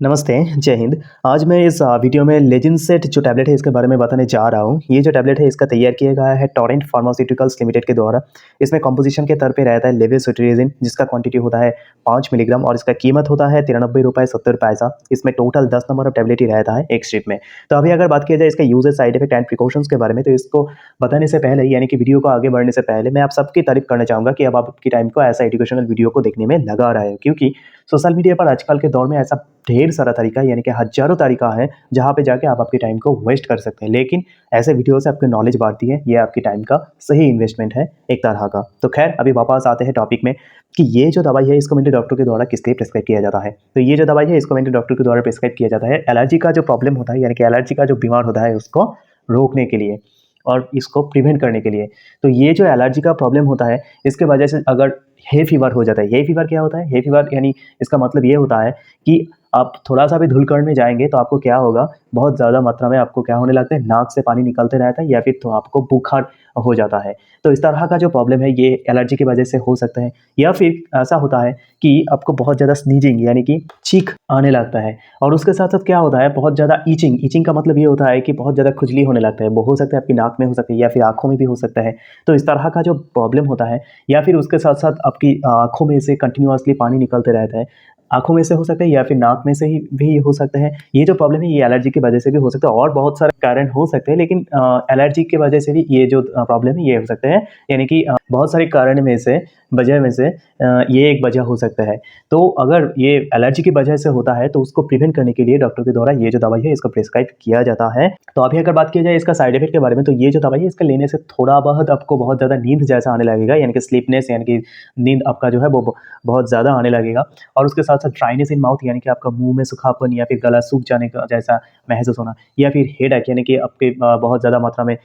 नमस्ते, जय हिंद। आज मैं इस वीडियो में लेजेंसेट जो टैबलेट है इसके बारे में बताने जा रहा हूँ। ये जो टैबलेट है इसका तैयार किया गया है टोरेंट फार्मास्यूटिकल्स लिमिटेड के द्वारा। इसमें कंपोज़िशन के तौर पे रहता है लेवोसिट्राज़िन जिसका क्वांटिटी होता है 5 मिलीग्राम और इसका कीमत होता है ₹93.70। इसमें टोटल 10 नंबर ऑफ टैबलेट ही रहता है एक स्ट्रिप में। तो अभी अगर बात किया जाए इसका user side effect and precautions के बारे में, तो इसको बताने से पहले यानी कि वीडियो को आगे बढ़ने से पहले मैं आप सबकी तारीफ़ करना चाहूँगा कि अब आप आपकी टाइम को ऐसा एजुकेशनल वीडियो को देखने में लगा रहे हो, क्योंकि सोशल मीडिया पर आजकल के दौर में ऐसा ढेर सारा तरीका है यानी कि हज़ारों तरीका है जहाँ पे जाके आप आपके टाइम को वेस्ट कर सकते हैं। लेकिन ऐसे वीडियो से आपकी नॉलेज बढ़ती है, ये आपकी टाइम का सही इन्वेस्टमेंट है एक तरह का। तो खैर अभी वापस आते हैं टॉपिक में कि ये जो दवाई है इसको मेरे डॉक्टर के द्वारा किस लिए प्रिस्क्राइब किया जाता है। तो ये जो दवाई है इसको मेरे डॉक्टर के द्वारा प्रिस्क्राइब किया जाता है एलर्जी का जो प्रॉब्लम होता है यानी कि एलर्जी का जो बीमार होता है उसको रोकने के लिए और इसको प्रिवेंट करने के लिए। तो ये जो एलर्जी का प्रॉब्लम होता है इसके वजह से अगर हे फीवर हो जाता है। हे फीवर क्या होता है? हे फीवर यानी इसका मतलब ये होता है कि आप थोड़ा-सा भी धूलकण में जाएँगे तो आपको क्या होगा, बहुत ज़्यादा मात्रा में आपको क्या होने लगता है, नाक से पानी निकलते रहता है या फिर तो आपको बुखार हो जाता है। तो इस तरह का जो प्रॉब्लम है ये एलर्जी की वजह से हो सकता है, या फिर ऐसा होता है कि आपको बहुत ज़्यादा स्नीजिंग यानी कि छींक आने लगता है और उसके साथ-साथ क्या होता है, बहुत ज़्यादा इचिंग इचिंग का मतलब ये होता है कि बहुत ज़्यादा खुजली होने लगता है। वो हो सकता है आपकी नाक में हो सकती है या फिर आँखों में भी हो सकता है। तो इस तरह का जो प्रॉब्लम होता है या फिर उसके साथ-साथ आपकी आँखों में से कंटिन्यूअसली पानी निकलते रहता है। आँखों में से हो सकता है या फिर नाक में से ही भी हो सकता है। ये जो प्रॉब्लम है ये एलर्जी की वजह से भी हो सकता है और बहुत सारे कारण हो सकते हैं, लेकिन एलर्जी की वजह से भी ये जो प्रॉब्लम है ये हो सकते हैं। यानी कि बहुत सारे कारण में से वजह में से ये एक वजह हो सकता है। तो अगर ये एलर्जी की वजह से होता है तो उसको प्रिवेंट करने के लिए डॉक्टर के द्वारा ये जो दवाई है इसको प्रिस्क्राइब किया जाता है। तो अभी अगर बात की जाए इसका साइड इफेक्ट के बारे में, तो ये जो दवाई है इसका लेने से थोड़ा बहुत आपको बहुत ज़्यादा नींद जैसा आने लगेगा, यानी कि स्लीपनेस यानी कि नींद आपका जो है वो बहुत ज़्यादा आने लगेगा। और उसके साथ-साथ ड्राइनेस इन माउथ यानी कि आपका मुँह में सूखापन या फिर गला सूख जाने का जैसा महसूस होना, या फिर हेडेक यानी कि आपके बहुत ज़्यादा मात्रा में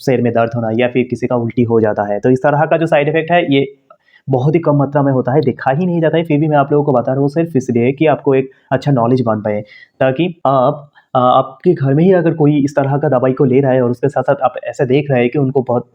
सिर में दर्द होना या फिर किसी का उल्टी हो जाता है। तो इस तरह का जो साइड इफेक्ट है ये बहुत ही कम मात्रा में होता है, दिखा ही नहीं जाता है, फिर भी मैं आप लोगों को बता रहा हूँ सिर्फ़ इसलिए कि आपको एक अच्छा नॉलेज बन पाए, ताकि आप आपके घर में ही अगर कोई इस तरह का दवाई को ले रहा है और उसके साथ-साथ आप ऐसा देख रहे हैं कि उनको बहुत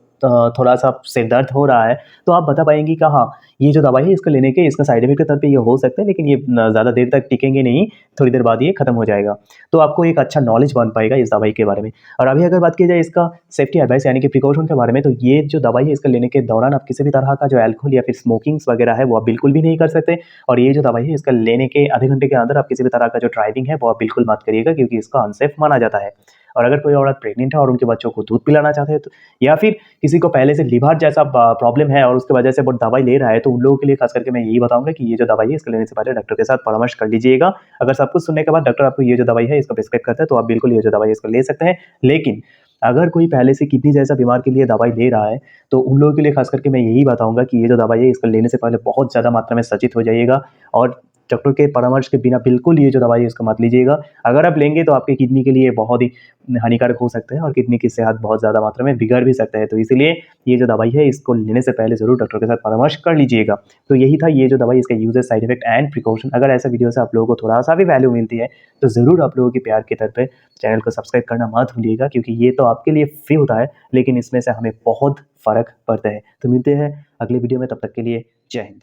थोड़ा-सा सिर दर्द हो रहा है, तो आप बता पाएँगी कि हाँ, ये जो दवाई है इसको लेने के इसका साइड इफ़ेक्ट के तौर पे ये हो सकता है, लेकिन ये न ज़्यादा देर तक टिकेंगे नहीं, थोड़ी देर बाद ये खत्म हो जाएगा। तो आपको एक अच्छा नॉलेज बन पाएगा इस दवाई के बारे में। और अभी अगर बात की जाए इसका सेफ्टी एडवाइस यानी कि प्रिकॉशन के बारे में, तो ये जो दवाई है इसका लेने के दौरान आप किसी भी तरह का जो अल्कोहल या फिर स्मोकिंग्स वगैरह है वो आप बिल्कुल भी नहीं कर सकते। और ये जो दवाई है इसका लेने के आधे घंटे के अंदर आप किसी भी तरह का जो ड्राइविंग है वो आप बिल्कुल मत करिएगा, क्योंकि इसको अनसेफ माना जाता है। और अगर कोई औरत प्रेग्नेंट है और उनके बच्चों को दूध पिलाना चाहते हैं तो, या फिर किसी को पहले से लीवर जैसा प्रॉब्लम है और उसकी वजह से वो दवाई ले रहा है, तो उन लोगों के लिए खास करके मैं यही बताऊँगा कि ये जो दवाई है इसको लेने से पहले डॉक्टर के साथ परामर्श कर लीजिएगा। अगर सब कुछ सुनने के बाद डॉक्टर आपको ये जो दवाई है इसको प्रिस्क्राइब करता है तो आप बिल्कुल ये जो दवाई है इसको ले सकते हैं। लेकिन अगर कोई पहले से किडनी जैसा बीमार के लिए दवाई ले रहा है, तो उन लोगों के लिए खास करके मैं यही बताऊँगा कि ये जो दवाई है इसको लेने से पहले बहुत ज़्यादा मात्रा में सचेत हो जाइएगा और डॉक्टर के परामर्श के बिना बिल्कुल ये जो दवाई है इसको मत लीजिएगा। अगर आप लेंगे तो आपकी किडनी के लिए बहुत ही हानिकारक हो सकता है और किडनी की सेहत बहुत ज़्यादा मात्रा में बिगड़ भी सकता है। तो इसीलिए ये जो दवाई है इसको लेने से पहले ज़रूर डॉक्टर के साथ परामर्श कर लीजिएगा। तो यही था ये जो दवाई, इसका usages, side effect and precaution. अगर ऐसा वीडियो से आप लोगों को थोड़ा-सा भी वैल्यू मिलती है, तो ज़रूर आप लोगों के प्यार के तौर पे चैनल को सब्सक्राइब करना मत भूलिएगा, क्योंकि ये तो आपके लिए फ्री होता है, लेकिन इसमें से हमें बहुत फ़र्क पड़ता है। तो मिलते हैं अगले वीडियो में, तब तक के लिए जय हिंद।